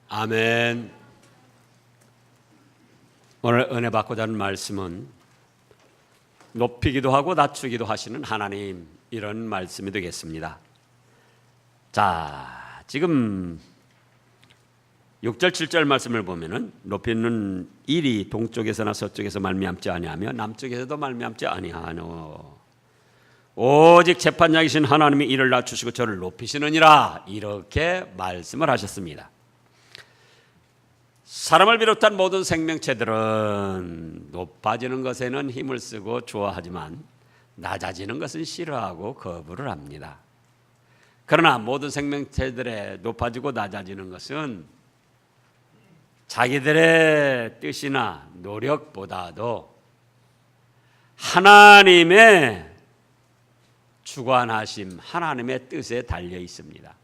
아멘. 오늘 은혜 받고자 하는 말씀은 높이기도 하고 낮추기도 하시는 하나님, 이런 말씀이 되겠습니다. 자, 지금 6절 7절 말씀을 보면은 높이는 일이 동쪽에서나 서쪽에서 말미암지 아니하며 남쪽에서도 말미암지 아니하노. 오직 재판장이신 하나님이 이를 낮추시고 저를 높이시느니라, 이렇게 말씀을 하셨습니다. 사람을 비롯한 모든 생명체들은 높아지는 것에는 힘을 쓰고 좋아하지만 낮아지는 것은 싫어하고 거부를 합니다. 그러나 모든 생명체들의 높아지고 낮아지는 것은 자기들의 뜻이나 노력보다도 하나님의 주관하심, 하나님의 뜻에 달려 있습니다.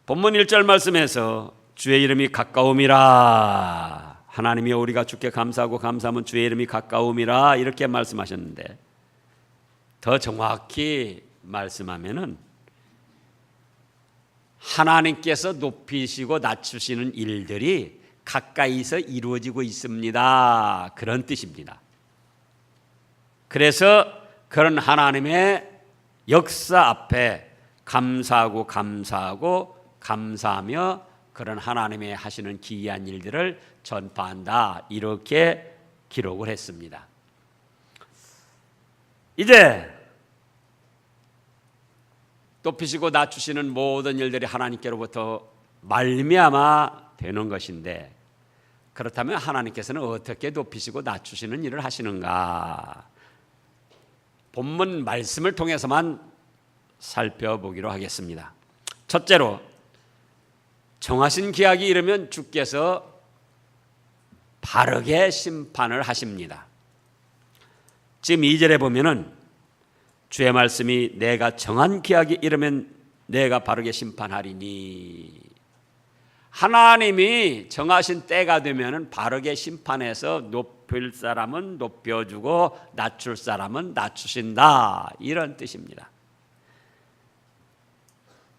본문 1절 말씀에서 주의 이름이 가까움이라, 하나님이 우리가 주께 감사하고 감사하면 주의 이름이 가까움이라, 이렇게 말씀하셨는데, 더 정확히 말씀하면은 하나님께서 높이시고 낮추시는 일들이 가까이서 이루어지고 있습니다, 그런 뜻입니다. 그래서 그런 하나님의 역사 앞에 감사하고 감사하며 그런 하나님의 하시는 기이한 일들을 전파한다, 이렇게 기록을 했습니다. 이제 높이시고 낮추시는 모든 일들이 하나님께로부터 말미암아 되는 것인데, 그렇다면 하나님께서는 어떻게 높이시고 낮추시는 일을 하시는가? 본문 말씀을 통해서만 살펴보기로 하겠습니다. 첫째로, 정하신 기약이 이르면 주께서 바르게 심판을 하십니다. 지금 2절에 보면은 주의 말씀이 내가 정한 기약이 이르면 내가 바르게 심판하리니, 하나님이 정하신 때가 되면은 바르게 심판해서 높일 사람은 높여주고 낮출 사람은 낮추신다, 이런 뜻입니다.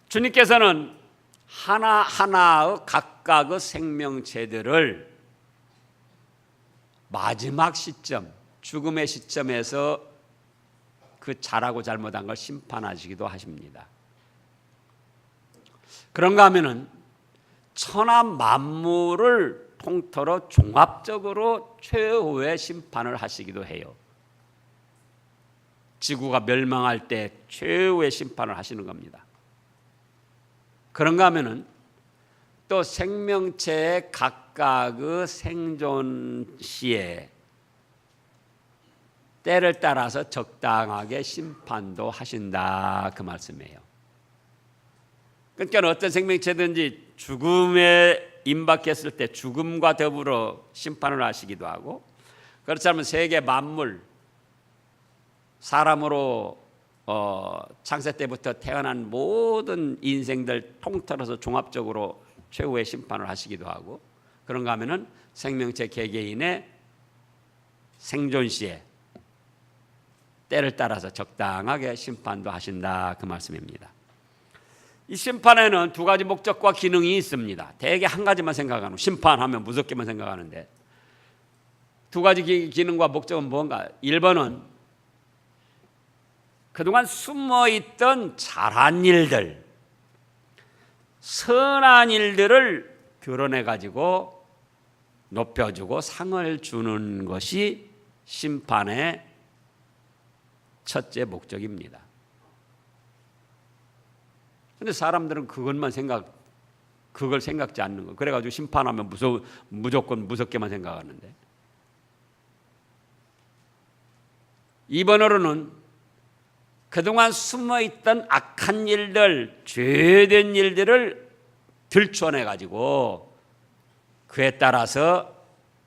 주님께서는 하나하나의 각각의 생명체들을 마지막 시점, 죽음의 시점에서 그 잘하고 잘못한 걸 심판하시기도 하십니다. 그런가 하면은 천하 만물을 통틀어 종합적으로 최후의 심판을 하시기도 해요. 지구가 멸망할 때 최후의 심판을 하시는 겁니다. 그런가 하면은 또 생명체의 각각의 생존 시에 때를 따라서 적당하게 심판도 하신다, 그 말씀이에요. 그러니까 어떤 생명체든지 죽음에 임박했을 때 죽음과 더불어 심판을 하시기도 하고, 그렇지 않으면 세계 만물, 사람으로 창세 때부터 태어난 모든 인생들 통틀어서 종합적으로 최후의 심판을 하시기도 하고, 그런가 하면은 생명체 개개인의 생존 시에 때를 따라서 적당하게 심판도 하신다, 그 말씀입니다. 이 심판에는 두 가지 목적과 기능이 있습니다. 대개 한 가지만 생각하는, 심판하면 무섭게만 생각하는데, 두 가지 기능과 목적은 뭔가? 1번은 그동안 숨어있던 잘한 일들, 선한 일들을 드러내가지고 높여주고 상을 주는 것이 심판의 첫째 목적입니다. 그런데 사람들은 그걸 생각지 않는 거. 그래가지고 심판하면 무조건 무섭게만 생각하는데, 2번으로는 그동안 숨어있던 악한 일들, 죄된 일들을 들춰내가지고 그에 따라서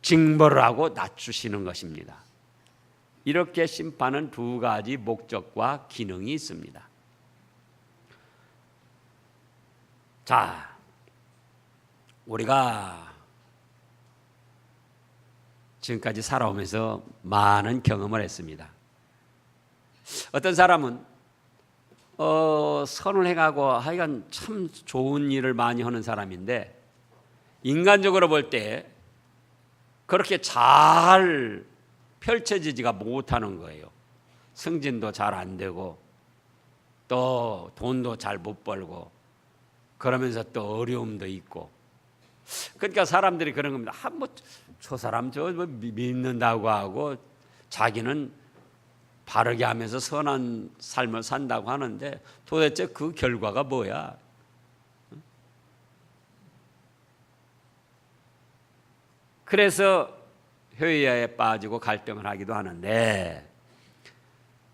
징벌을 하고 낮추시는 것입니다. 이렇게 심판은 두 가지 목적과 기능이 있습니다. 자, 우리가 지금까지 살아오면서 많은 경험을 했습니다. 어떤 사람은 선을 해가고 하여간 참 좋은 일을 많이 하는 사람인데 인간적으로 볼 때 그렇게 잘 펼쳐지지가 못하는 거예요. 승진도 잘 안 되고 또 돈도 잘 못 벌고 그러면서 또 어려움도 있고. 그러니까 사람들이 그런 겁니다. 뭐 저 사람 뭐 믿는다고 하고 자기는 바르게 하면서 선한 삶을 산다고 하는데 도대체 그 결과가 뭐야? 그래서 회의에 빠지고 갈등을 하기도 하는데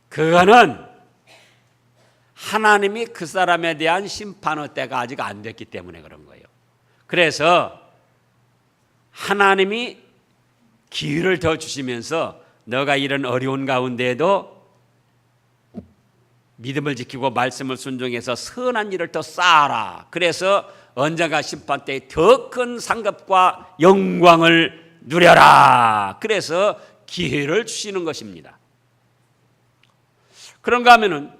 그거는 하나님이 그 사람에 대한 심판의 때가 아직 안 됐기 때문에 그런 거예요. 그래서 하나님이 기회를 더 주시면서 너가 이런 어려운 가운데에도 믿음을 지키고 말씀을 순종해서 선한 일을 더 쌓아라. 그래서 언젠가 심판 때에 더 큰 상급과 영광을 누려라. 그래서 기회를 주시는 것입니다. 그런가 하면은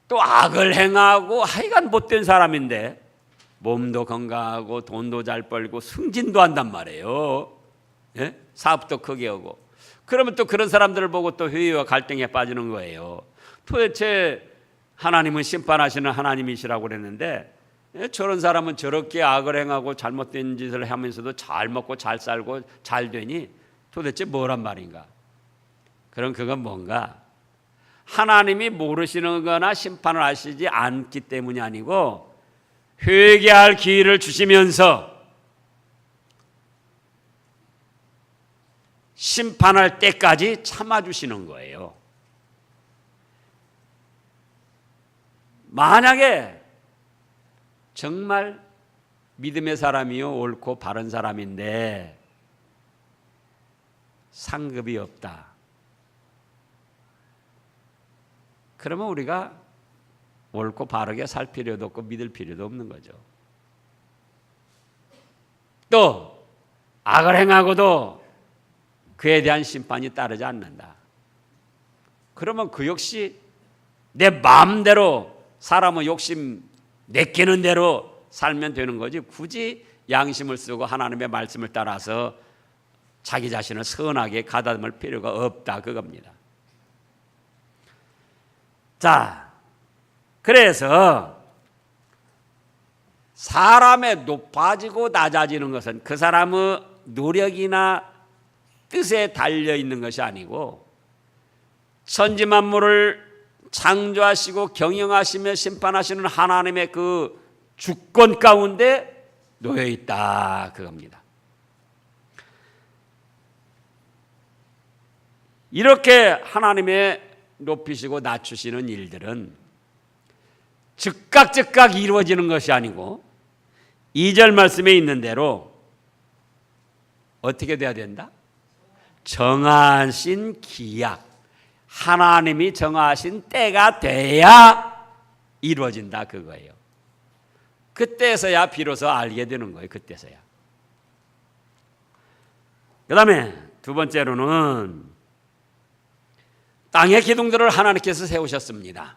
또 악을 행하고 하여간 못된 사람인데 몸도 건강하고 돈도 잘 벌고 승진도 한단 말이에요. 예? 사업도 크게 하고. 그러면 또 그런 사람들을 보고 또 회의와 갈등에 빠지는 거예요. 도대체 하나님은 심판하시는 하나님이시라고 그랬는데 저런 사람은 저렇게 악을 행하고 잘못된 짓을 하면서도 잘 먹고 잘 살고 잘 되니 도대체 뭐란 말인가? 그럼 그건 뭔가? 하나님이 모르시는 거나 심판을 하시지 않기 때문이 아니고 회개할 기회를 주시면서 심판할 때까지 참아주시는 거예요. 만약에 정말 믿음의 사람이요 옳고 바른 사람인데 상급이 없다. 그러면 우리가 옳고 바르게 살 필요도 없고 믿을 필요도 없는 거죠. 또 악을 행하고도 그에 대한 심판이 따르지 않는다. 그러면 그 역시 내 마음대로 사람의 욕심 내키는 대로 살면 되는 거지 굳이 양심을 쓰고 하나님의 말씀을 따라서 자기 자신을 선하게 가다듬을 필요가 없다 그겁니다. 자, 그래서 사람의 높아지고 낮아지는 것은 그 사람의 노력이나 뜻에 달려있는 것이 아니고 천지만물을 창조하시고 경영하시며 심판하시는 하나님의 그 주권 가운데 놓여있다 그겁니다. 이렇게 하나님의 높이시고 낮추시는 일들은 즉각 이루어지는 것이 아니고 2절 말씀에 있는 대로 어떻게 돼야 된다? 정하신 기약, 하나님이 정하신 때가 돼야 이루어진다 그거예요. 그때서야 비로소 알게 되는 거예요. 그때서야. 그 다음에 두 번째로는 땅의 기둥들을 하나님께서 세우셨습니다.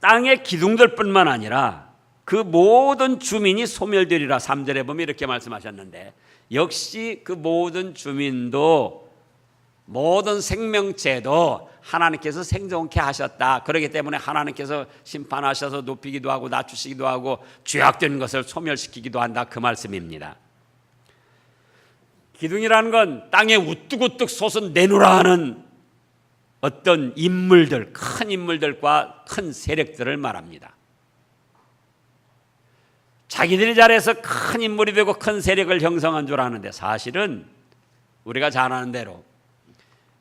땅의 기둥들뿐만 아니라 그 모든 주민이 소멸되리라 3절에 보면 이렇게 말씀하셨는데 역시 그 모든 주민도 모든 생명체도 하나님께서 생존케 하셨다. 그렇기 때문에 하나님께서 심판하셔서 높이기도 하고 낮추시기도 하고 죄악된 것을 소멸시키기도 한다 그 말씀입니다. 기둥이라는 건 땅에 우뚝우뚝 솟은 내놓으라 하는 어떤 인물들, 큰 인물들과 큰 세력들을 말합니다. 자기들이 잘해서 큰 인물이 되고 큰 세력을 형성한 줄 아는데 사실은 우리가 잘 아는 대로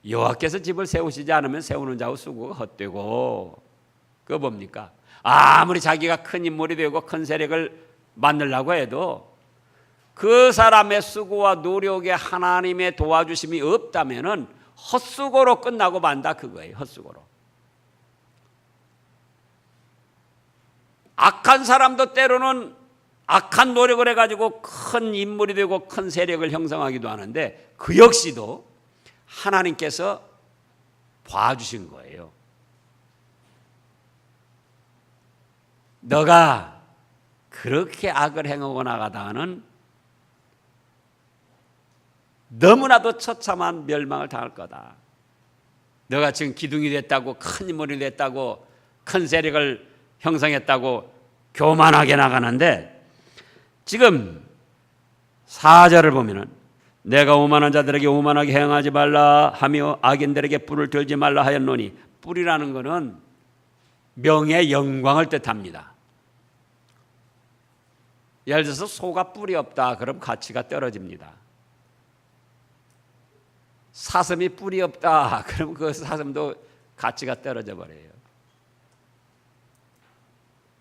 여호와께서 집을 세우시지 않으면 세우는 자의 수고가 헛되고 그거 뭡니까? 아무리 자기가 큰 인물이 되고 큰 세력을 만들려고 해도 그 사람의 수고와 노력에 하나님의 도와주심이 없다면은 헛수고로 끝나고 만다 그거예요. 헛수고로. 악한 사람도 때로는 악한 노력을 해가지고 큰 인물이 되고 큰 세력을 형성하기도 하는데 그 역시도 하나님께서 봐주신 거예요. 너가 그렇게 악을 행하고 나가다가는 너무나도 처참한 멸망을 당할 거다. 너가 지금 기둥이 됐다고, 큰 인물이 됐다고, 큰 세력을 형성했다고 교만하게 나가는데, 지금 4절을 보면은 내가 오만한 자들에게 오만하게 행하지 말라 하며 악인들에게 뿔을 들지 말라 하였노니, 뿔이라는 것은 명예 영광을 뜻합니다. 예를 들어서 소가 뿔이 없다 그럼 가치가 떨어집니다. 사슴이 뿔이 없다 그럼 그 사슴도 가치가 떨어져 버려요.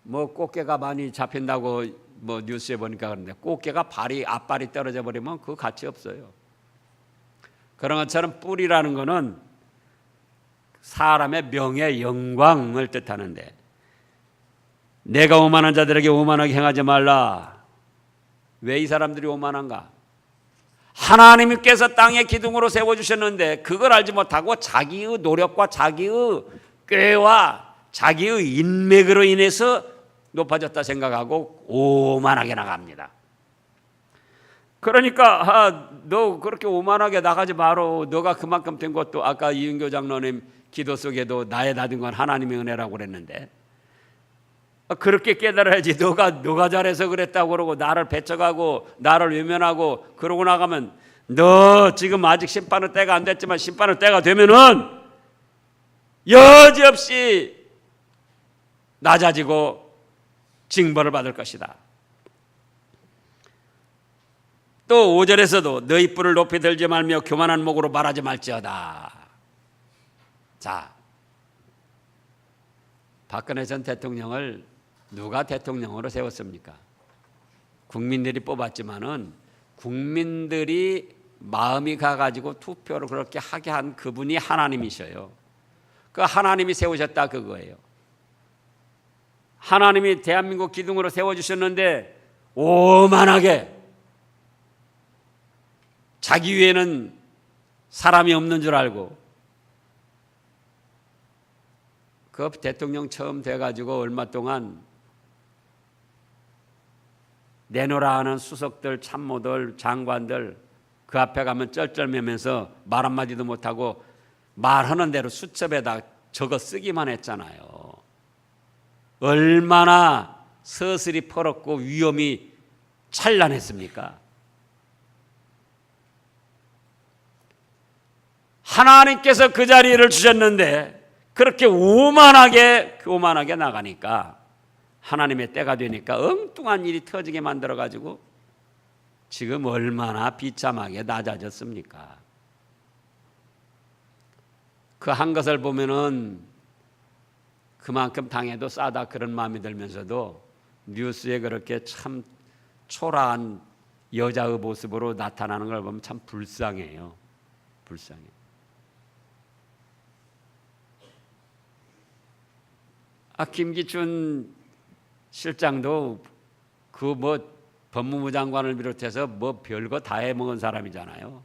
뭐 꽃게가 많이 잡힌다고 뭐 뉴스에 보니까 그런데, 꽃게가 앞발이 떨어져 버리면 그 가치 없어요. 그런 것처럼 뿔이라는 것은 사람의 명예 영광을 뜻하는데, 내가 오만한 자들에게 오만하게 행하지 말라. 왜 이 사람들이 오만한가? 하나님께서 땅에 기둥으로 세워주셨는데 그걸 알지 못하고 자기의 노력과 자기의 꾀와 자기의 인맥으로 인해서 높아졌다 생각하고 오만하게 나갑니다. 그러니까 너 그렇게 오만하게 나가지 마라. 너가 그만큼 된 것도 아까 이은교 장로님 기도 속에도 나의 다 된 건 하나님의 은혜라고 그랬는데, 그렇게 깨달아야지. 너가 잘해서 그랬다고 그러고 나를 배척하고 나를 외면하고 그러고 나가면, 너 지금 아직 심판의 때가 안 됐지만 심판의 때가 되면은 여지없이 낮아지고 징벌을 받을 것이다. 또 5절에서도 너희 뿔을 높이 들지 말며 교만한 목으로 말하지 말지어다. 자, 박근혜 전 대통령을 누가 대통령으로 세웠습니까? 국민들이 뽑았지만은 국민들이 마음이 가가지고 투표를 그렇게 하게 한 그분이 하나님이셔요. 그 하나님이 세우셨다 그거예요. 하나님이 대한민국 기둥으로 세워주셨는데 오만하게 자기 위에는 사람이 없는 줄 알고, 그 대통령 처음 돼가지고 얼마 동안 내노라 하는 수석들, 참모들, 장관들 그 앞에 가면 쩔쩔매면서 말 한마디도 못하고 말하는 대로 수첩에다 적어 쓰기만 했잖아요. 얼마나 서슬이 펄었고 위험이 찬란했습니까? 하나님께서 그 자리를 주셨는데 그렇게 오만하게 나가니까, 하나님의 때가 되니까 엉뚱한 일이 터지게 만들어가지고 지금 얼마나 비참하게 낮아졌습니까? 그 한 것을 보면은 그만큼 당해도 싸다 그런 마음이 들면서도 뉴스에 그렇게 참 초라한 여자의 모습으로 나타나는 걸 보면 참 불쌍해요. 불쌍해. 김기춘 실장도 그 뭐 법무부 장관을 비롯해서 뭐 별거 다 해먹은 사람이잖아요.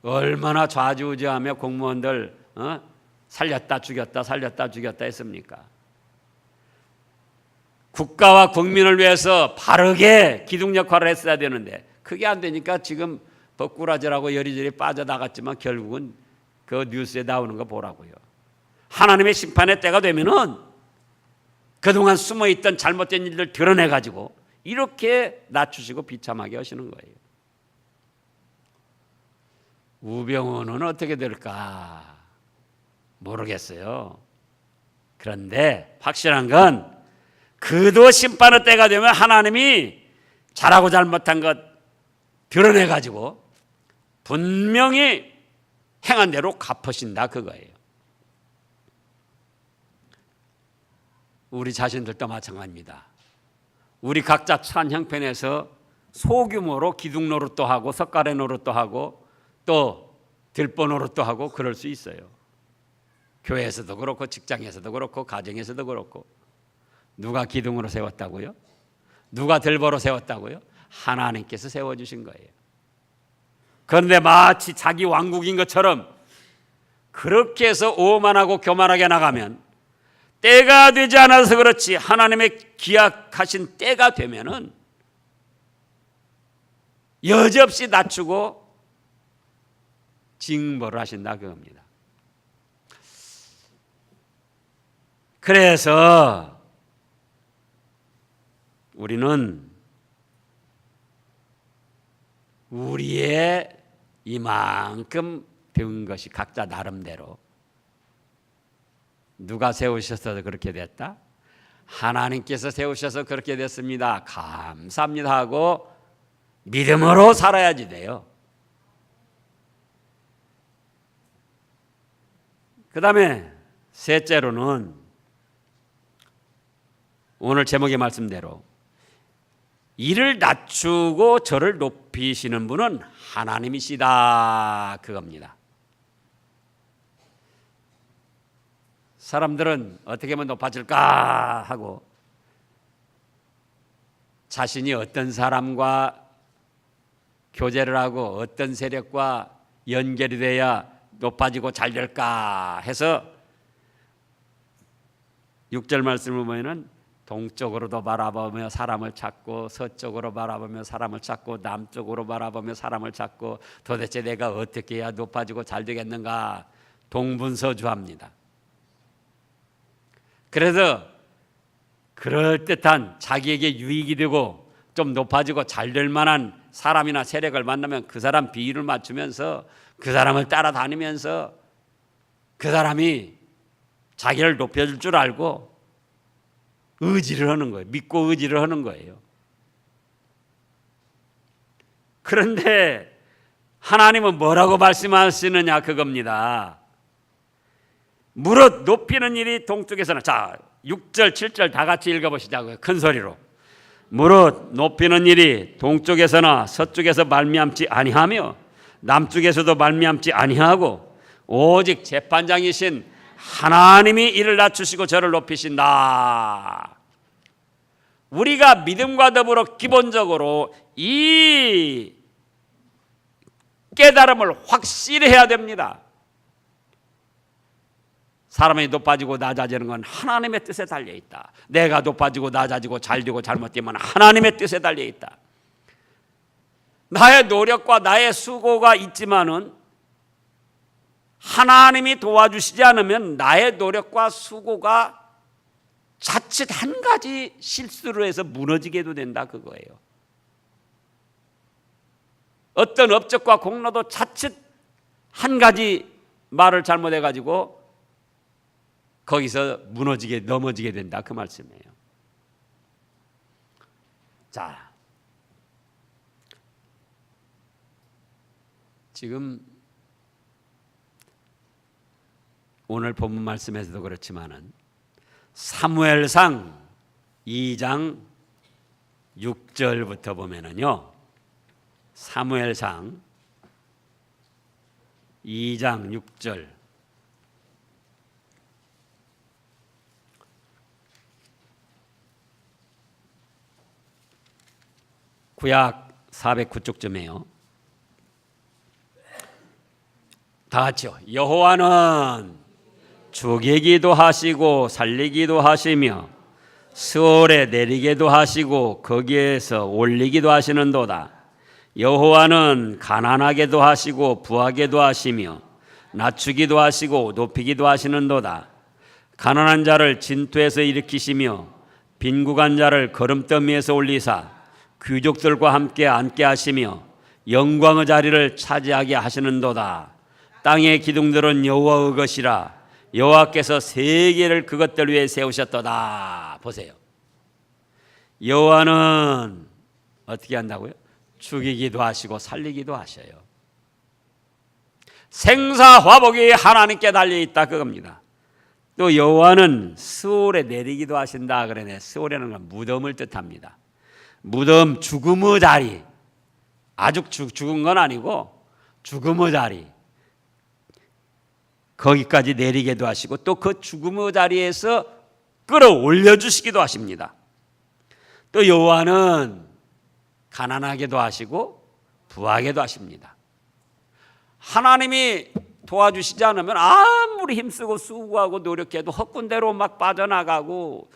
얼마나 좌지우지하며 공무원들 살렸다 죽였다 살렸다 죽였다 했습니까? 국가와 국민을 위해서 바르게 기둥 역할을 했어야 되는데 그게 안 되니까 지금 벅꾸라지라고 여리저리 빠져나갔지만 결국은 그 뉴스에 나오는 거 보라고요. 하나님의 심판의 때가 되면은 그동안 숨어있던 잘못된 일들 드러내가지고 이렇게 낮추시고 비참하게 하시는 거예요. 우병우는 어떻게 될까 모르겠어요. 그런데 확실한 건 그도 심판의 때가 되면 하나님이 잘하고 잘못한 것 드러내가지고 분명히 행한 대로 갚으신다 그거예요. 우리 자신들도 마찬가지입니다. 우리 각자 처한 형편에서 소규모로 기둥 노릇도 하고 석가래 노릇도 하고 또 들보 노릇도 하고 그럴 수 있어요. 교회에서도 그렇고 직장에서도 그렇고 가정에서도 그렇고. 누가 기둥으로 세웠다고요? 누가 들보로 세웠다고요? 하나님께서 세워주신 거예요. 그런데 마치 자기 왕국인 것처럼 그렇게 해서 오만하고 교만하게 나가면 때가 되지 않아서 그렇지 하나님의 기약하신 때가 되면은 여지없이 낮추고 징벌을 하신다 그겁니다. 그래서 우리는 우리의 이만큼 배운 것이 각자 나름대로 누가 세우셔서 그렇게 됐다? 하나님께서 세우셔서 그렇게 됐습니다. 감사합니다 하고 믿음으로 살아야지 돼요. 그 다음에 셋째로는 오늘 제목의 말씀대로 이를 낮추고 저를 높이시는 분은 하나님이시다 그겁니다. 사람들은 어떻게 하면 높아질까 하고 자신이 어떤 사람과 교제를 하고 어떤 세력과 연결이 돼야 높아지고 잘 될까 해서 6절 말씀을 보면은 동쪽으로도 바라보며 사람을 찾고 서쪽으로 바라보며 사람을 찾고 남쪽으로 바라보며 사람을 찾고 도대체 내가 어떻게 해야 높아지고 잘 되겠는가 동분서주합니다. 그래서 그럴듯한 자기에게 유익이 되고 좀 높아지고 잘 될 만한 사람이나 세력을 만나면 그 사람 비율을 맞추면서 그 사람을 따라다니면서 그 사람이 자기를 높여줄 줄 알고 의지를 하는 거예요. 믿고 의지를 하는 거예요. 그런데 하나님은 뭐라고 말씀하시느냐 그겁니다. 무릇 높이는 일이 동쪽에서는 자 6절 7절 다 같이 읽어보시자고요. 큰 소리로. 무릇 높이는 일이 동쪽에서나 서쪽에서 말미암지 아니하며 남쪽에서도 말미암지 아니하고 오직 재판장이신 하나님이 이를 낮추시고 저를 높이신다. 우리가 믿음과 더불어 기본적으로 이 깨달음을 확실히 해야 됩니다. 사람이 높아지고 낮아지는 건 하나님의 뜻에 달려있다. 내가 높아지고 낮아지고 잘되고 잘못되면 하나님의 뜻에 달려있다. 나의 노력과 나의 수고가 있지만은 하나님이 도와주시지 않으면 나의 노력과 수고가 자칫 한 가지 실수를 해서 무너지게도 된다 그거예요. 어떤 업적과 공로도 자칫 한 가지 말을 잘못해가지고 거기서 무너지게 넘어지게 된다 그 말씀이에요. 자, 지금 오늘 본문 말씀에서도 그렇지만은 사무엘상 2장 6절부터 보면은요. 사무엘상 2장 6절 구약 409쪽쯤에요. 다 같이요. 여호와는 죽이기도 하시고 살리기도 하시며 스올에 내리게도 하시고 거기에서 올리기도 하시는도다. 여호와는 가난하게도 하시고 부하게도 하시며 낮추기도 하시고 높이기도 하시는도다. 가난한 자를 진토에서 일으키시며 빈국한 자를 거름더미에서 올리사 귀족들과 함께 앉게 하시며 영광의 자리를 차지하게 하시는도다. 땅의 기둥들은 여호와의 것이라 여호와께서 세계를 그것들 위에 세우셨도다. 보세요. 여호와는 어떻게 한다고요? 죽이기도 하시고 살리기도 하셔요. 생사화복이 하나님께 달려있다 그겁니다. 또 여호와는 스올에 내리기도 하신다 그러네. 스올이라는 건 무덤을 뜻합니다. 무덤 죽음의 자리, 아주 죽은 건 아니고 죽음의 자리 거기까지 내리게도 하시고 또 그 죽음의 자리에서 끌어올려 주시기도 하십니다. 또 여호와는 가난하게도 하시고 부하게도 하십니다. 하나님이 도와주시지 않으면 아무리 힘쓰고 수고하고 노력해도 헛군대로 막 빠져나가고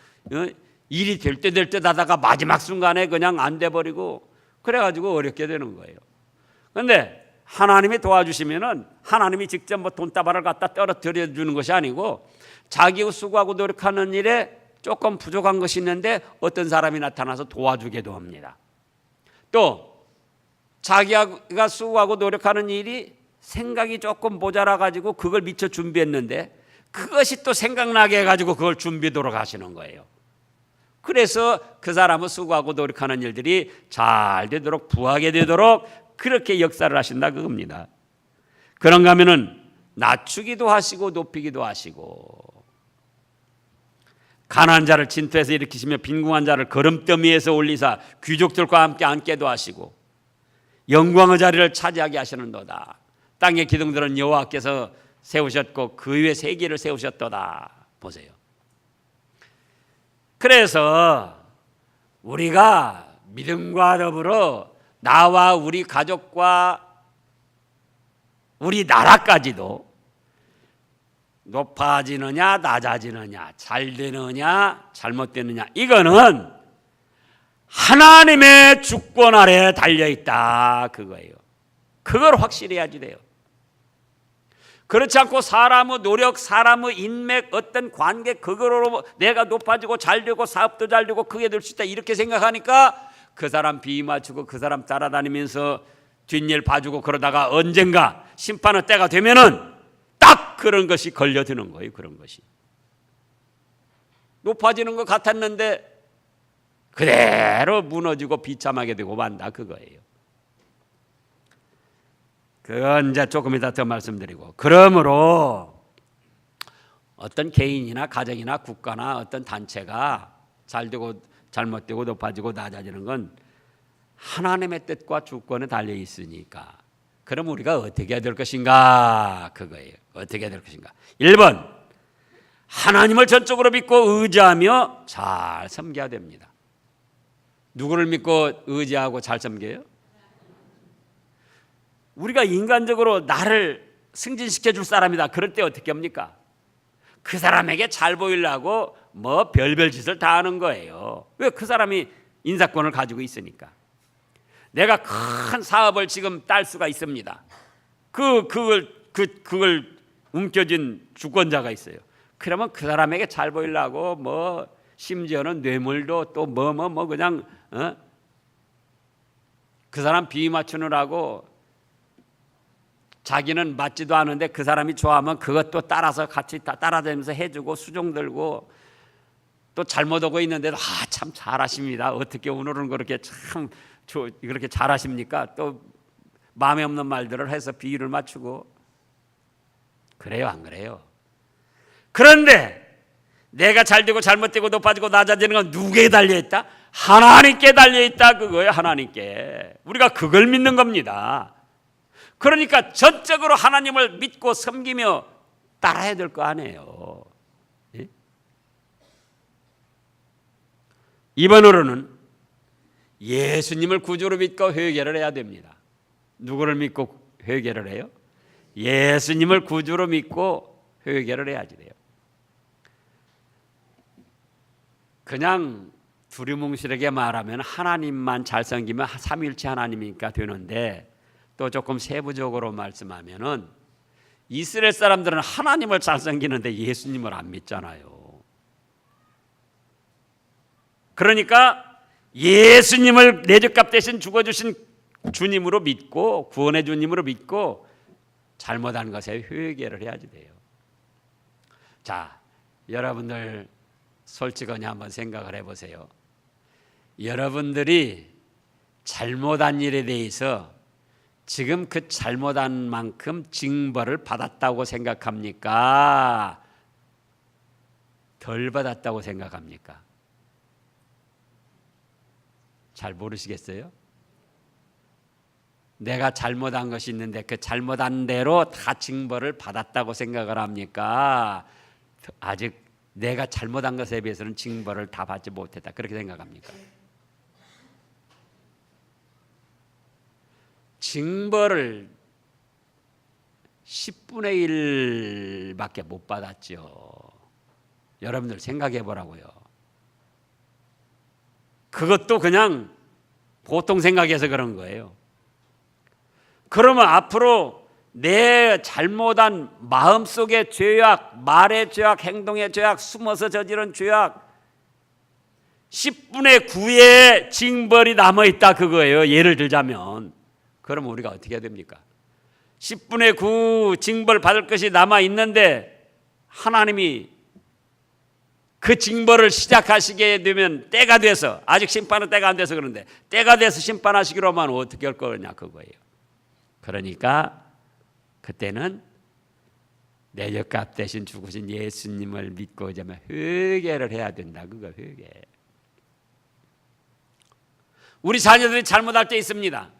일이 될 때 하다가 마지막 순간에 그냥 안 돼버리고 그래가지고 어렵게 되는 거예요. 그런데 하나님이 도와주시면은 하나님이 직접 뭐 돈다발을 갖다 떨어뜨려 주는 것이 아니고 자기 수고하고 노력하는 일에 조금 부족한 것이 있는데 어떤 사람이 나타나서 도와주기도 합니다. 또 자기가 수고하고 노력하는 일이 생각이 조금 모자라 가지고 그걸 미처 준비했는데 그것이 또 생각나게 해가지고 그걸 준비하도록 하시는 거예요. 그래서 그 사람은 수고하고 노력하는 일들이 잘 되도록 부하게 되도록 그렇게 역사를 하신다 그겁니다. 그런가 하면은 낮추기도 하시고 높이기도 하시고 가난한 자를 진토에서 일으키시며 빈궁한 자를 거름더미에서 올리사 귀족들과 함께 앉게도 하시고 영광의 자리를 차지하게 하시는도다. 땅의 기둥들은 여호와께서 세우셨고 그 위에 세계를 세우셨도다. 보세요. 그래서 우리가 믿음과 더불어 나와 우리 가족과 우리 나라까지도 높아지느냐 낮아지느냐 잘 되느냐 잘못되느냐 이거는 하나님의 주권 아래 달려있다 그거예요. 그걸 확실히 해야지 돼요. 그렇지 않고 사람의 노력, 사람의 인맥, 어떤 관계 그거로 내가 높아지고 잘 되고 사업도 잘 되고 크게 될 수 있다 이렇게 생각하니까 그 사람 비위 맞추고 그 사람 따라다니면서 뒷일 봐주고 그러다가 언젠가 심판의 때가 되면은 딱 그런 것이 걸려드는 거예요. 그런 것이 높아지는 것 같았는데 그대로 무너지고 비참하게 되고 만다 그거예요. 그건 이제 조금 이따 더 말씀드리고, 그러므로 어떤 개인이나 가정이나 국가나 어떤 단체가 잘되고 잘못되고 높아지고 낮아지는 건 하나님의 뜻과 주권에 달려 있으니까 그럼 우리가 어떻게 해야 될 것인가 그거예요. 어떻게 해야 될 것인가. 1번 하나님을 전적으로 믿고 의지하며 잘 섬겨야 됩니다. 누구를 믿고 의지하고 잘 섬겨요? 우리가 인간적으로 나를 승진시켜 줄 사람이다. 그럴 때 어떻게 합니까? 그 사람에게 잘 보이려고 뭐 별별 짓을 다 하는 거예요. 왜? 그 사람이 인사권을 가지고 있으니까. 내가 큰 사업을 지금 딸 수가 있습니다. 그걸 움켜쥔 주권자가 있어요. 그러면 그 사람에게 잘 보이려고 뭐 심지어는 뇌물도 또 뭐 그냥 그 사람 비위 맞추느라고 자기는 맞지도 않은데 그 사람이 좋아하면 그것도 따라서 같이 따라다니면서 해주고 수종 들고 또 잘못하고 있는데도 참 잘하십니다. 어떻게 오늘은 그렇게 참 그렇게 잘하십니까? 또 마음에 없는 말들을 해서 비위를 맞추고 그래요, 안 그래요? 그런데 내가 잘되고 잘못되고 높아지고 낮아지는 건 누구에 달려있다? 하나님께 달려있다 그거예요. 하나님께. 우리가 그걸 믿는 겁니다. 그러니까 전적으로 하나님을 믿고 섬기며 따라야 될 거 아니에요. 예? 이번으로는 예수님을 구주로 믿고 회개를 해야 됩니다. 누구를 믿고 회개를 해요? 예수님을 구주로 믿고 회개를 해야지 돼요. 그냥 두리뭉실하게 말하면 하나님만 잘 섬기면 삼위일체 하나님이니까 되는데 또 조금 세부적으로 말씀하면은 이스라엘 사람들은 하나님을 잘 섬기는데 예수님을 안 믿잖아요. 그러니까 예수님을 내 죄값 대신 죽어주신 주님으로 믿고 구원의 주님으로 믿고 잘못한 것에 회개를 해야지 돼요. 자, 여러분들 솔직하게 한번 생각을 해보세요. 여러분들이 잘못한 일에 대해서 지금 그 잘못한 만큼 징벌을 받았다고 생각합니까? 덜 받았다고 생각합니까? 잘 모르시겠어요? 내가 잘못한 것이 있는데 그 잘못한 대로 다 징벌을 받았다고 생각을 합니까? 아직 내가 잘못한 것에 비해서는 징벌을 다 받지 못했다 그렇게 생각합니까? 징벌을 10분의 1밖에 못 받았죠. 여러분들 생각해 보라고요. 그것도 그냥 보통 생각해서 그런 거예요. 그러면 앞으로 내 잘못한 마음속의 죄악, 말의 죄악, 행동의 죄악, 숨어서 저지른 죄악 10분의 9의 징벌이 남아있다 그거예요. 예를 들자면 그러면 우리가 어떻게 해야 됩니까? 10분의 9 징벌 받을 것이 남아있는데 하나님이 그 징벌을 시작하시게 되면 때가 돼서, 아직 심판은 때가 안 돼서 그런데 때가 돼서 심판하시기로 하면 어떻게 할 거냐 그거예요. 그러니까 그때는 내 죄값 대신 죽으신 예수님을 믿고 이제는 회개를 해야 된다 그거. 회개. 우리 자녀들이 잘못할 때 있습니다.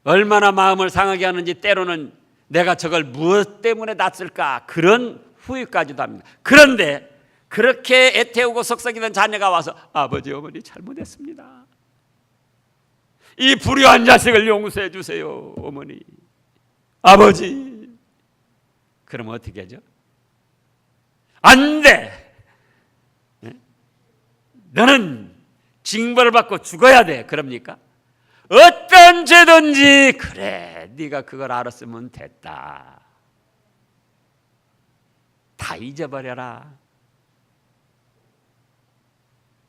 얼마나 마음을 상하게 하는지 때로는 내가 저걸 무엇 때문에 났을까 그런 후회까지도 합니다. 그런데 그렇게 애태우고 속삭이던 자녀가 와서 아버지 어머니 잘못했습니다. 이 불의한 자식을 용서해 주세요 어머니 아버지. 그러면 어떻게 하죠? 안 돼. 너는 징벌을 받고 죽어야 돼. 그럽니까? 어떤 죄든지 그래 네가 그걸 알았으면 됐다. 다 잊어버려라.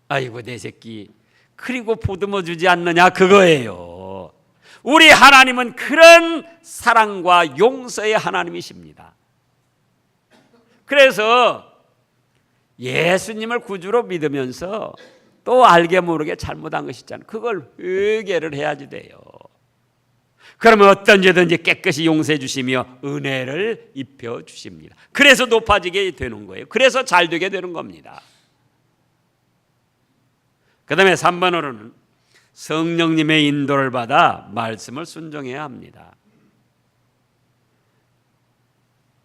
아이고 내 새끼 그리고 보듬어 주지 않느냐 그거예요. 우리 하나님은 그런 사랑과 용서의 하나님이십니다. 그래서 예수님을 구주로 믿으면서 또 알게 모르게 잘못한 것이 있잖아요. 그걸 회개를 해야지 돼요. 그러면 어떤 죄든지 깨끗이 용서해 주시며 은혜를 입혀 주십니다. 그래서 높아지게 되는 거예요. 그래서 잘 되게 되는 겁니다. 그 다음에 3번으로는 성령님의 인도를 받아 말씀을 순종해야 합니다.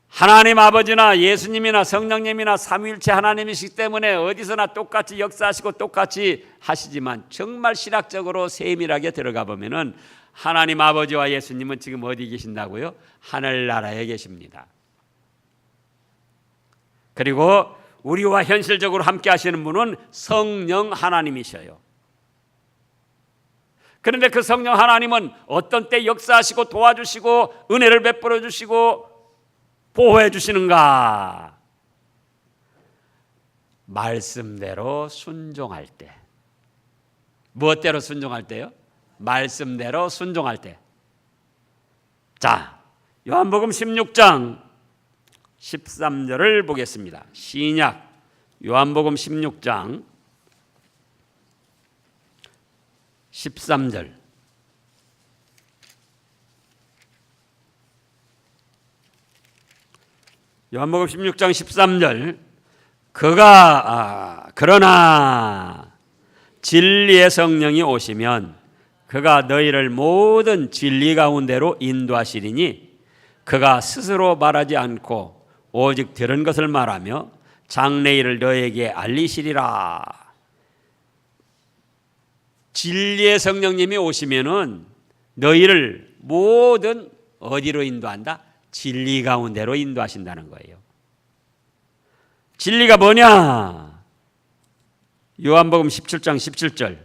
하나님 아버지나 예수님이나 성령님이나 삼위일체 하나님이시기 때문에 어디서나 똑같이 역사하시고 똑같이 하시지만 정말 신학적으로 세밀하게 들어가 보면은 하나님 아버지와 예수님은 지금 어디 계신다고요? 하늘나라에 계십니다. 그리고 우리와 현실적으로 함께 하시는 분은 성령 하나님이셔요. 그런데 그 성령 하나님은 어떤 때 역사하시고 도와주시고 은혜를 베풀어 주시고 보호해 주시는가? 말씀대로 순종할 때. 무엇대로 순종할 때요? 말씀대로 순종할 때. 자, 요한복음 16장 13절을 보겠습니다. 신약 요한복음 16장 13절. 요한복음 16장 13절. 그러나 진리의 성령이 오시면 그가 너희를 모든 진리 가운데로 인도하시리니 그가 스스로 말하지 않고 오직 들은 것을 말하며 장래일을 너희에게 알리시리라. 진리의 성령님이 오시면은 너희를 모든 어디로 인도한다? 진리 가운데로 인도하신다는 거예요. 진리가 뭐냐? 요한복음 17장 17절.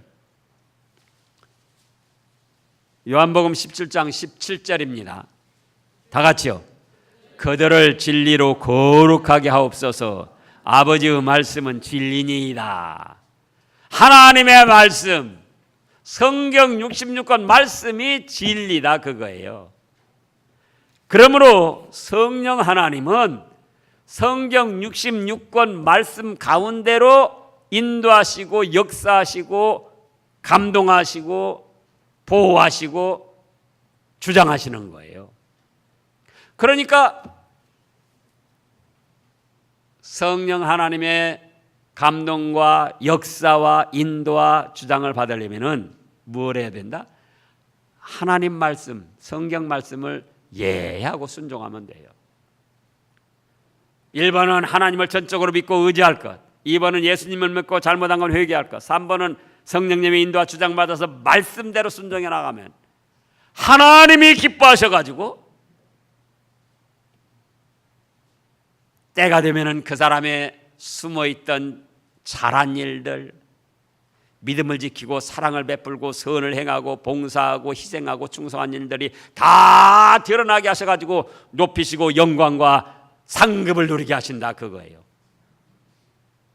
요한복음 17장 17절입니다. 다 같이요. 그들을 진리로 거룩하게 하옵소서. 아버지의 말씀은 진리니이다. 하나님의 말씀, 성경 66권 말씀이 진리다 그거예요. 그러므로 성령 하나님은 성경 66권 말씀 가운데로 인도하시고 역사하시고 감동하시고 보호하시고 주장하시는 거예요. 그러니까 성령 하나님의 감동과 역사와 인도와 주장을 받으려면 뭘 해야 된다? 하나님 말씀, 성경 말씀을 예하고 순종하면 돼요. 1번은 하나님을 전적으로 믿고 의지할 것, 2번은 예수님을 믿고 잘못한 건 회개할 것, 3번은 성령님의 인도와 주장받아서 말씀대로 순종해 나가면 하나님이 기뻐하셔가지고 때가 되면은 그 사람의 숨어있던 잘한 일들, 믿음을 지키고 사랑을 베풀고 선을 행하고 봉사하고 희생하고 충성한 일들이 다 드러나게 하셔가지고 높이시고 영광과 상급을 누리게 하신다, 그거예요.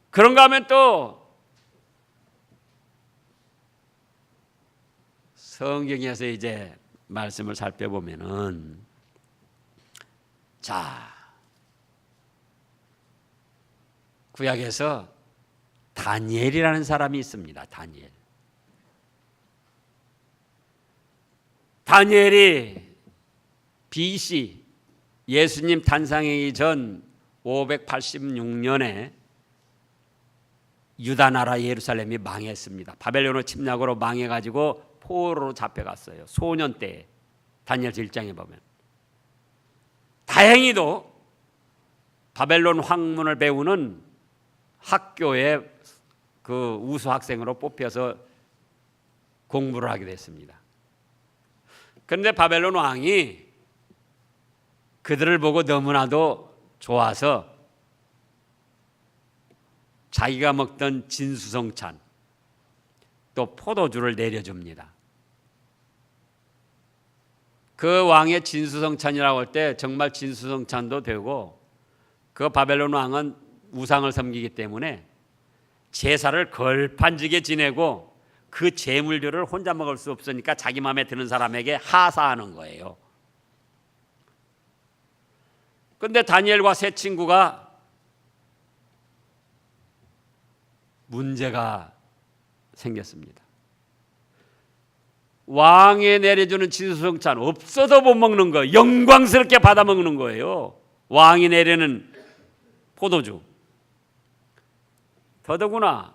그런가 하면 또 성경에서 이제 말씀을 살펴보면은, 자, 구약에서 다니엘이라는 사람이 있습니다. 다니엘이 BC 예수님 탄생하기 전 586년에 유다 나라 예루살렘이 망했습니다. 바벨론의 침략으로 망해가지고 포로로 잡혀갔어요. 소년 때에 다니엘서 1장에 보면. 다행히도 바벨론 학문을 배우는 학교에 그 우수 학생으로 뽑혀서 공부를 하게 됐습니다. 그런데 바벨론 왕이 그들을 보고 너무나도 좋아서 자기가 먹던 진수성찬 또 포도주를 내려줍니다. 그 왕의 진수성찬이라고 할 때 정말 진수성찬도 되고, 그 바벨론 왕은 우상을 섬기기 때문에 제사를 걸판지게 지내고 그 제물들을 혼자 먹을 수 없으니까 자기 마음에 드는 사람에게 하사하는 거예요. 그런데 다니엘과 세 친구가 문제가 생겼습니다. 왕에 내려주는 진수성찬 없어도 못 먹는 거, 영광스럽게 받아 먹는 거예요. 왕이 내리는 포도주. 더더구나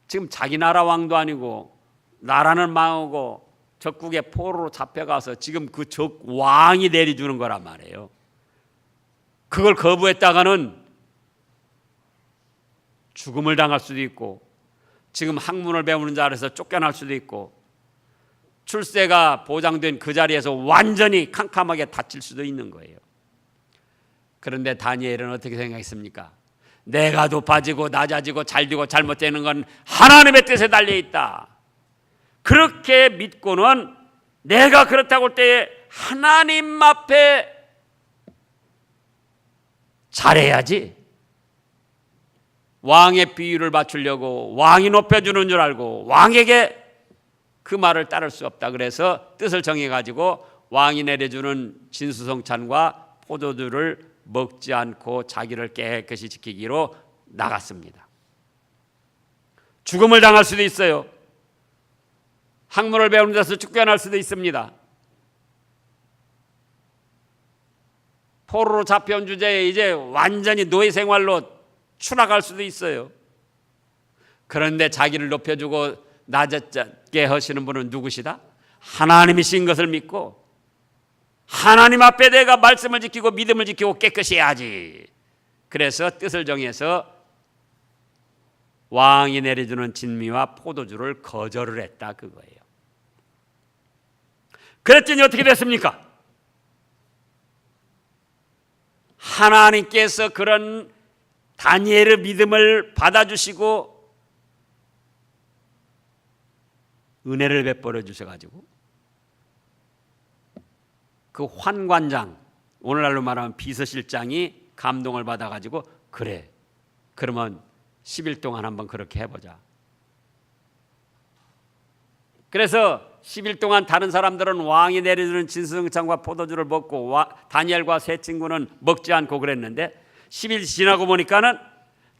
지금 자기 나라 왕도 아니고 나라는 망하고 적국에 포로로 잡혀가서 지금 그 적 왕이 내려주는 거란 말이에요. 그걸 거부했다가는 죽음을 당할 수도 있고, 지금 학문을 배우는 자리에서 쫓겨날 수도 있고, 출세가 보장된 그 자리에서 완전히 캄캄하게 다칠 수도 있는 거예요. 그런데 다니엘은 어떻게 생각했습니까? 내가 높아지고 낮아지고 잘되고 잘못되는 건 하나님의 뜻에 달려 있다. 그렇게 믿고는 내가 그렇다고 할 때 하나님 앞에 잘해야지. 왕의 비유를 맞추려고 왕이 높여주는 줄 알고 왕에게 그 말을 따를 수 없다. 그래서 뜻을 정해가지고 왕이 내려주는 진수성찬과 포도주를 먹지 않고 자기를 깨끗이 지키기로 나갔습니다. 죽음을 당할 수도 있어요. 학문을 배우는 데서 쫓겨날 수도 있습니다. 포로로 잡혀온 주제에 이제 완전히 노예 생활로 추락할 수도 있어요. 그런데 자기를 높여주고 낮게 하시는 분은 누구시다? 하나님이신 것을 믿고 하나님 앞에 내가 말씀을 지키고 믿음을 지키고 깨끗이 해야지. 그래서 뜻을 정해서 왕이 내려주는 진미와 포도주를 거절을 했다, 그거예요. 그랬더니 어떻게 됐습니까? 하나님께서 그런 다니엘의 믿음을 받아주시고 은혜를 베풀어 주셔가지고 그 환관장, 오늘날로 말하면 비서실장이 감동을 받아가지고 그래, 그러면 10일 동안 한번 그렇게 해보자. 그래서 10일 동안 다른 사람들은 왕이 내려주는 진수성찬과 포도주를 먹고 다니엘과 세 친구는 먹지 않고 그랬는데 10일 지나고 보니까는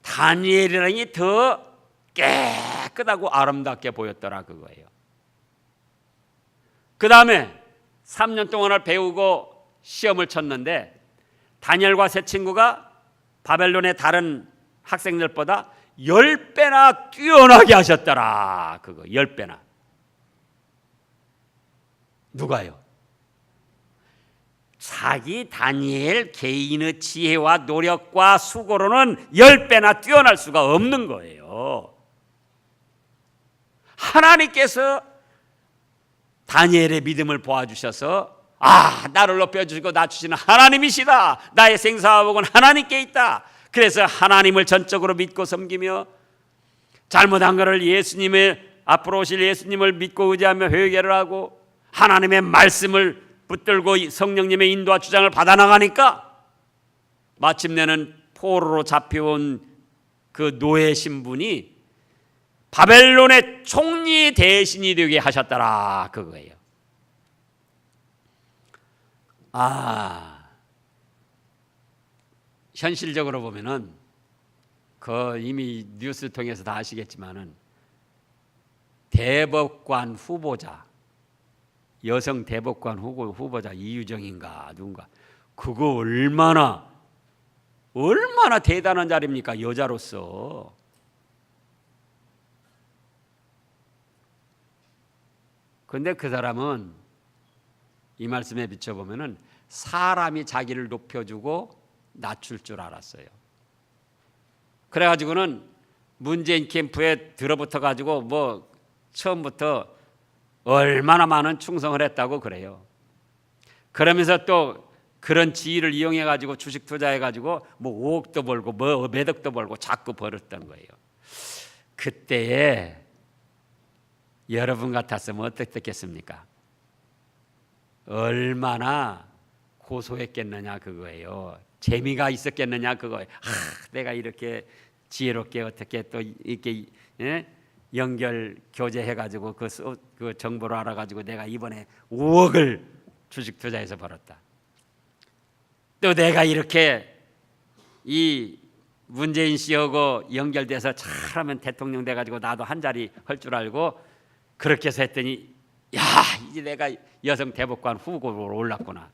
다니엘이랑이 더 깨끗하고 아름답게 보였더라, 그거예요. 그 다음에 3년 동안을 배우고 시험을 쳤는데 다니엘과 세 친구가 바벨론의 다른 학생들보다 10배나 뛰어나게 하셨더라, 그거 10배나. 누가요? 자기 다니엘 개인의 지혜와 노력과 수고로는 10배나 뛰어날 수가 없는 거예요. 하나님께서 다니엘의 믿음을 보아주셔서 나를 높여주시고 낮추시는 하나님이시다. 나의 생사화복은 하나님께 있다. 그래서 하나님을 전적으로 믿고 섬기며 잘못한 것을 예수님의 앞으로 오실 예수님을 믿고 의지하며 회개를 하고 하나님의 말씀을 붙들고 성령님의 인도와 주장을 받아 나가니까 마침내는 포로로 잡혀온 그 노예 신분이 바벨론의 총리 대신이 되게 하셨더라 그거예요. 현실적으로 보면은 그 이미 뉴스 통해서 다 아시겠지만은 대법관 후보자, 여성 대법관 후보자 이유정인가 누군가, 그거 얼마나 대단한 자리입니까? 여자로서. 근데 그 사람은 이 말씀에 비춰보면은 사람이 자기를 높여주고 낮출 줄 알았어요. 그래가지고는 문재인 캠프에 들어붙어 가지고 뭐 처음부터 얼마나 많은 충성을 했다고 그래요. 그러면서 또 그런 지위를 이용해 가지고 주식 투자해 가지고 뭐 5억도 벌고 뭐 몇 억도 벌고 자꾸 벌었던 거예요. 그때에 여러분 같았으면 어떻겠습니까? 얼마나 고소했겠느냐 그거예요. 재미가 있었겠느냐 그거예요. 내가 이렇게 지혜롭게 어떻게 또 이렇게 연결 교제해 가지고 그 정보를 알아 가지고 내가 이번에 5억을 주식 투자해서 벌었다. 또 내가 이렇게 이 문재인 씨하고 연결돼서 잘하면 대통령 돼 가지고 나도 한 자리 할 줄 알고 그렇게 해서 했더니 야, 이제 내가 여성 대법관 후보로 올랐구나.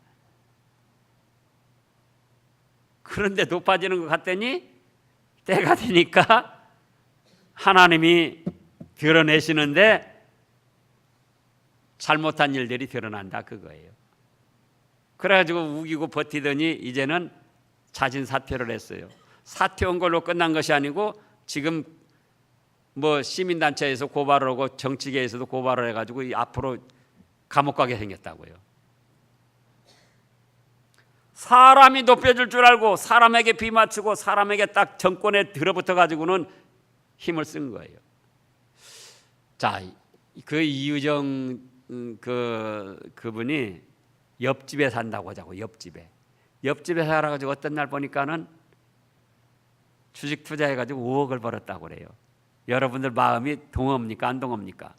그런데 높아지는 것 같더니 때가 되니까 하나님이 드러내시는데 잘못한 일들이 드러난다 그거예요. 그래가지고 우기고 버티더니 이제는 자진 사퇴를 했어요. 사퇴한 걸로 끝난 것이 아니고 지금 뭐 시민단체에서 고발을 하고 정치계에서도 고발을 해가지고 앞으로 감옥 가게 생겼다고요. 사람이 높여줄 줄 알고 사람에게 비맞추고 사람에게 딱 정권에 들어붙어 가지고는 힘을 쓴 거예요. 자, 그 이유정 그분이 옆집에 산다고 하자고. 옆집에 살아가지고 어떤 날 보니까는 주식 투자해가지고 5억을 벌었다고 그래요. 여러분들 마음이 동업니까 안 동업니까?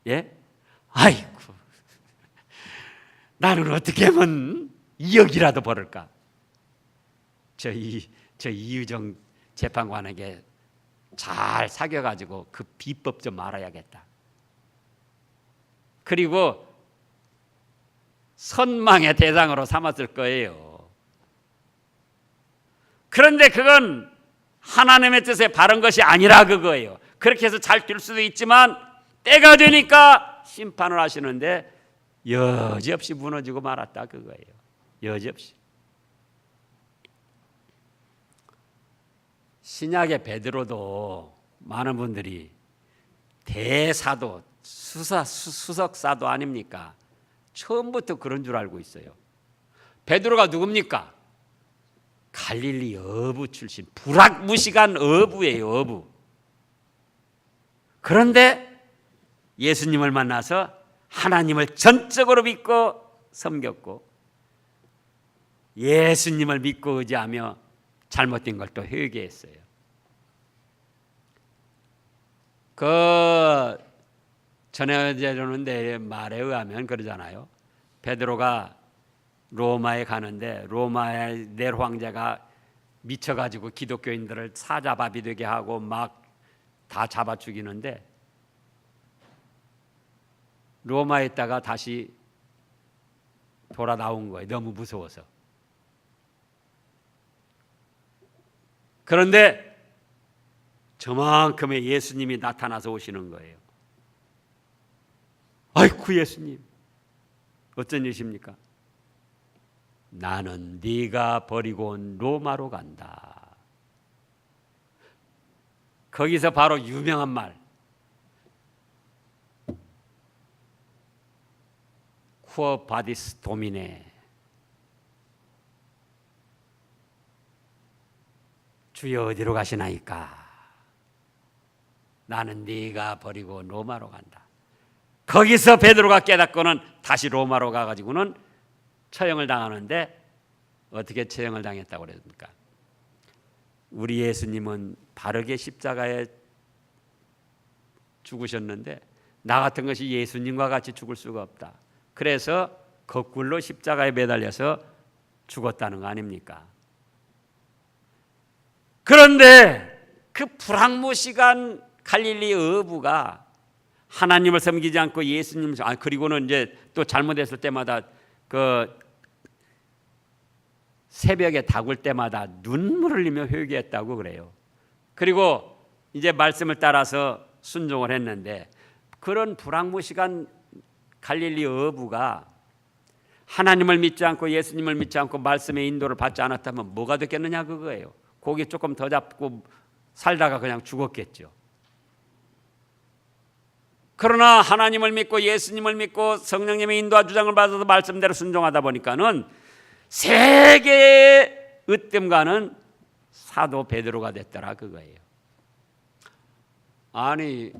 예? 아이고, 나는 어떻게 하면 2억이라도 벌을까? 저 이유정 재판관에게 잘 사귀어가지고 그 비법 좀 알아야겠다. 그리고 선망의 대상으로 삼았을 거예요. 그런데 그건 하나님의 뜻에 바른 것이 아니라 그거예요. 그렇게 해서 잘 될 수도 있지만 때가 되니까 심판을 하시는데 여지없이 무너지고 말았다 그거예요. 여지없이. 신약의 베드로도 많은 분들이 대사도 수석사도 아닙니까? 처음부터 그런 줄 알고 있어요. 베드로가 누굽니까? 갈릴리 어부 출신, 불악무식한 어부예요. 어부. 그런데 예수님을 만나서 하나님을 전적으로 믿고 섬겼고 예수님을 믿고 의지하며 잘못된 걸 또 회개했어요. 그 전해지는 내 말에 의하면 그러잖아요. 베드로가 로마에 가는데 로마의 네로 황제가 미쳐가지고 기독교인들을 사자밥이 되게 하고 막 다 잡아 죽이는데 로마에 있다가 다시 돌아 나온 거예요. 너무 무서워서. 그런데 저만큼의 예수님이 나타나서 오시는 거예요. 아이쿠 예수님, 어쩐 일이십니까? 나는 네가 버리고 온 로마로 간다. 거기서 바로 유명한 말, 쿠어 바디스 도미네. 주여 어디로 가시나이까? 나는 네가 버리고 로마로 간다. 거기서 베드로가 깨닫고는 다시 로마로 가가지고는 처형을 당하는데 어떻게 처형을 당했다고 그랬습니까? 우리 예수님은 바르게 십자가에 죽으셨는데 나 같은 것이 예수님과 같이 죽을 수가 없다. 그래서 거꾸로 십자가에 매달려서 죽었다는 거 아닙니까? 그런데 그 불황무시간 갈릴리 어부가 하나님을 섬기지 않고 예수님을 그리고는 이제 또 잘못했을 때마다 그 새벽에 닭을 때마다 눈물을 흘리며 회개했다고 그래요. 그리고 이제 말씀을 따라서 순종을 했는데 그런 불황무시간 갈릴리 어부가 하나님을 믿지 않고 예수님을 믿지 않고 말씀의 인도를 받지 않았다면 뭐가 됐겠느냐 그거예요. 고기 조금 더 잡고 살다가 그냥 죽었겠죠. 그러나 하나님을 믿고 예수님을 믿고 성령님의 인도와 주장을 받아서 말씀대로 순종하다 보니까는 세계의 으뜸가는 사도 베드로가 됐더라 그거예요. 아니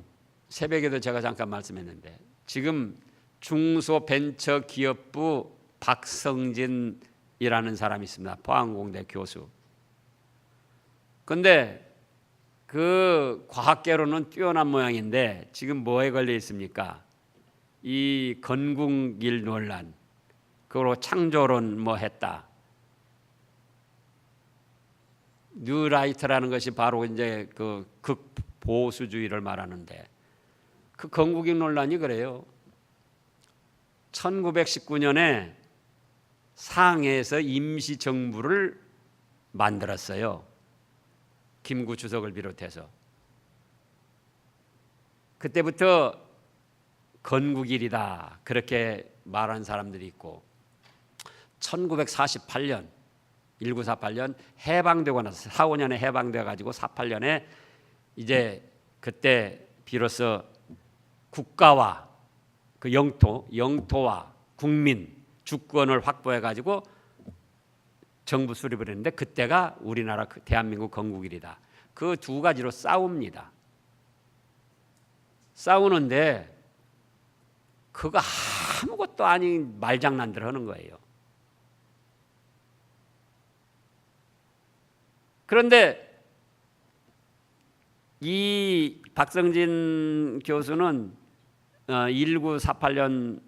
새벽에도 제가 잠깐 말씀했는데 지금 중소벤처기업부 박성진이라는 사람이 있습니다. 포항공대 교수. 근데 그 과학계로는 뛰어난 모양인데 지금 뭐에 걸려 있습니까? 이 건국일 논란, 그리고 창조론 뭐 했다. 뉴라이트라는 것이 바로 이제 그 극보수주의를 말하는데 그 건국일 논란이 그래요. 1919년에 상해에서 임시정부를 만들었어요. 김구 주석을 비롯해서. 그때부터 건국일이다 그렇게 말한 사람들이 있고 1948년 1948년 해방되고 나서 45년에 해방돼 가지고 48년에 이제 그때 비로소 국가와 그 영토와 국민 주권을 확보해 가지고 정부 수립을 했는데 그때가 우리나라 대한민국 건국일이다. 그 두 가지로 싸웁니다. 싸우는데 그거 아무것도 아닌 말장난들 하는 거예요. 그런데 이 박성진 교수는 1948년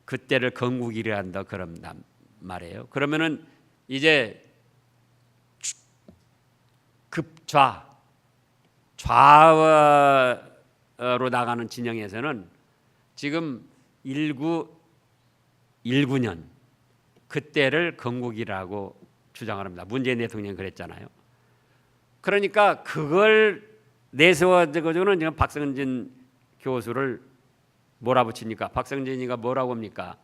그때를 건국일이란다 그런 말이에요. 그러면은 이제 좌로 나가는 진영에서는 지금 1919년 그때를 건국이라고 주장을 합니다. 문재인 대통령이 그랬잖아요. 그러니까 그걸 내세워가지고는 지금 박성진 교수를 몰아붙이니까 박성진이가 뭐라고 합니까?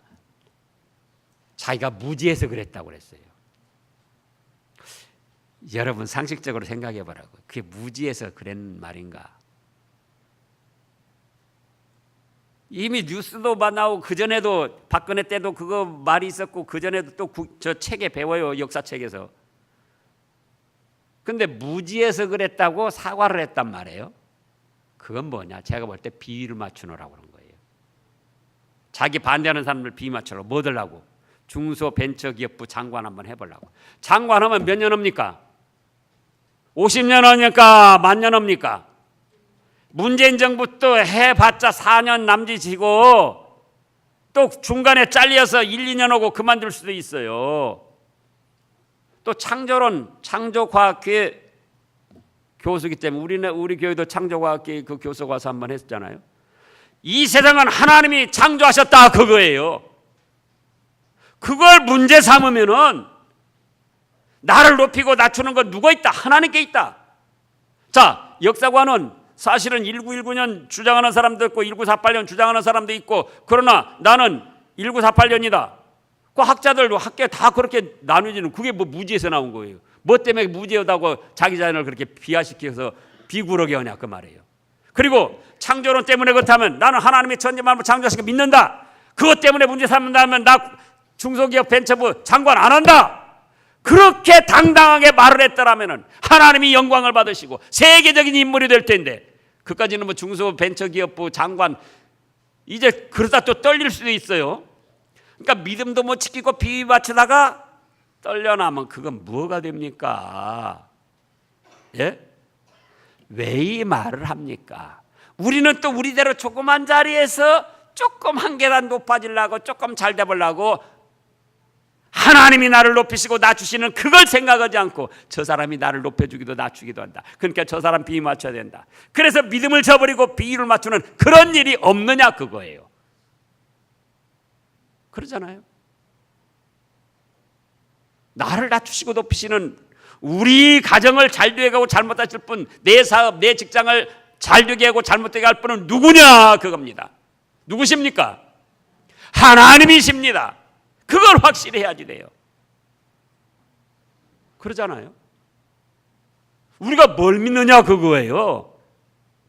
자기가 무지해서 그랬다고 그랬어요. 여러분 상식적으로 생각해 보라고. 그게 무지해서 그런 말인가? 이미 뉴스도 나오고 그전에도 박근혜 때도 그거 말이 있었고 그전에도 또 저 책에 배워요. 역사책에서. 근데 무지해서 그랬다고 사과를 했단 말이에요. 그건 뭐냐? 제가 볼 때 비위를 맞추느라고 그런 거예요. 자기 반대하는 사람들 비위 맞추려고 뭐 들라고? 중소벤처기업부 장관 한번 해보려고. 장관하면 몇 년 합니까? 50년 합니까? 만년 합니까? 문재인 정부 또 해봤자 4년 남짓이고 또 중간에 잘려서 1, 2년 하고 그만둘 수도 있어요. 또 창조론, 창조과학회 교수기 때문에 우리 교회도 창조과학회 그 교수 가서 한번 했잖아요. 이 세상은 하나님이 창조하셨다 그거예요. 그걸 문제 삼으면은 나를 높이고 낮추는 건 누가 있다? 하나님께 있다. 자, 역사관은 사실은 1919년 주장하는 사람도 있고 1948년 주장하는 사람도 있고 그러나 나는 1948년이다. 그 학자들도 학계 다 그렇게 나누지는 그게 뭐 무지에서 나온 거예요. 뭐 때문에 무지하다고 자기 자신을 그렇게 비하시켜서 비굴하게 하냐 그 말이에요. 그리고 창조론 때문에 그렇다면 나는 하나님이 천지만물 창조하신 거 믿는다. 그것 때문에 문제 삼는다면 나 중소기업 벤처부 장관 안 한다. 그렇게 당당하게 말을 했더라면 하나님이 영광을 받으시고 세계적인 인물이 될 텐데, 그까지는 뭐 중소벤처기업부 장관 이제 그러다 또 떨릴 수도 있어요. 그러니까 믿음도 못 지키고 비위 바치다가 떨려나면 그건 뭐가 됩니까? 예? 왜 이 말을 합니까? 우리는 또 우리대로 조그만 자리에서 조금 한 계단 높아지려고, 조금 잘 되보려고 하나님이 나를 높이시고 낮추시는 그걸 생각하지 않고 저 사람이 나를 높여주기도 낮추기도 한다. 그러니까 저 사람 비위 맞춰야 된다. 그래서 믿음을 저버리고 비위를 맞추는 그런 일이 없느냐 그거예요. 그러잖아요. 나를 낮추시고 높이시는, 우리 가정을 잘되게 하고 잘못하실 분, 내 사업, 내 직장을 잘되게 하고 잘못되게 할 분은 누구냐 그겁니다. 누구십니까? 하나님이십니다. 그걸 확실히 해야지 돼요. 그러잖아요. 우리가 뭘 믿느냐 그거예요.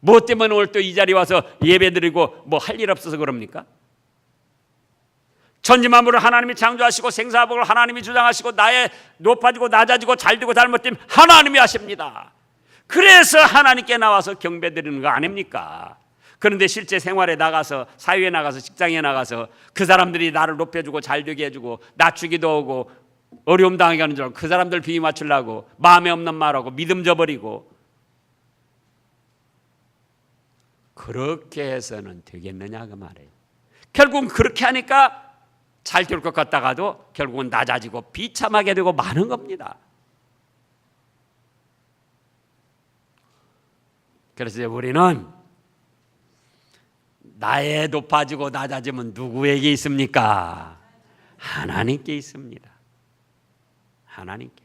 뭐 때문에 오늘 또 이 자리에 와서 예배드리고 뭐 할 일 없어서 그럽니까? 천지만물을 하나님이 창조하시고 생사복을 하나님이 주장하시고 나의 높아지고 낮아지고 잘되고 잘못되면 하나님이 하십니다. 그래서 하나님께 나와서 경배드리는 거 아닙니까? 그런데 실제 생활에 나가서, 사회에 나가서, 직장에 나가서 그 사람들이 나를 높여주고 잘되게 해주고 낮추기도 하고 어려움 당하게 하는 줄 알고 그 사람들 비위 맞추려고 마음에 없는 말하고 믿음 저버리고, 그렇게 해서는 되겠느냐 그 말이에요. 결국은 그렇게 하니까 잘 될 것 같다가도 결국은 낮아지고 비참하게 되고 마는 겁니다. 그래서 우리는 나의 높아지고 낮아짐은 누구에게 있습니까? 하나님께 있습니다. 하나님께.